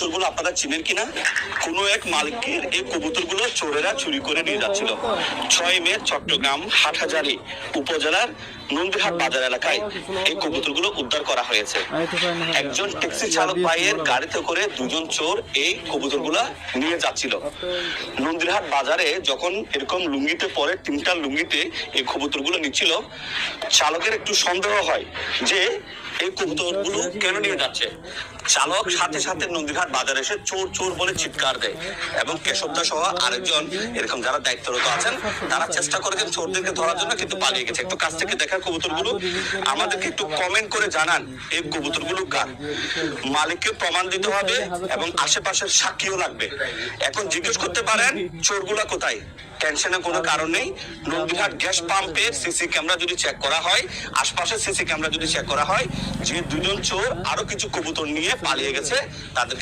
কবুতরগুলো আপনারা চিনেন কিনা? কোনো এক মালিকের এই কবুতরগুলো চোরেরা চুরি করে নিয়ে যাচ্ছিল। 6 মে চট্টগ্রাম হাটহাজারী উপজেলার নন্দীহাট বাজার এলাকায় এই কবুতরগুলো উদ্ধার করা হয়েছে। একজন ট্যাক্সি চালক ভাইয়ের গাড়িতে করে দুজন চোর এই কবুতরগুলা নিয়ে যাচ্ছিল। নন্দীহাট বাজারে যখন এরকম লুঙ্গিতে পরে 3টা লুঙ্গিতে এই কবুতরগুলো নিচ্ছিল, চালকের একটু সন্দেহ হয় যে এই কবুতরগুলো কেন নিয়ে যাচ্ছে। চালক সাথে সাথে নন্দীহাট বাজারে এসে চোর চোর বলে চিৎকার দেয় এবং কেশবদা সহ আরেকজন এরকম যারা দায়িত্বরত আছেন তারা চেষ্টা করেছেন চোরদেরকে ধরার জন্য, কিন্তু পালিয়ে গেছে। একটু কাছ থেকে দেখার কবুতরগুলো আমাদেরকে একটু কমেন্ট করে জানান এই কবুতরগুলো কার। মালিককে প্রমাণ দিতে হবে এবং আশেপাশের সাক্ষীও লাগবে। এখন জিজ্ঞেস করতে পারেন চোরগুলা কোথায়? টেনশনের কোনো কারণ নেই। নন্দীহাট গ্যাস পাম্পের সিসি ক্যামেরা যদি চেক করা হয়, আশপাশের সিসি ক্যামেরা যদি চেক করা হয়, যে দুজন চোর আরো কিছু কবুতর নিয়ে পালিয়ে গেছে তাদেরকে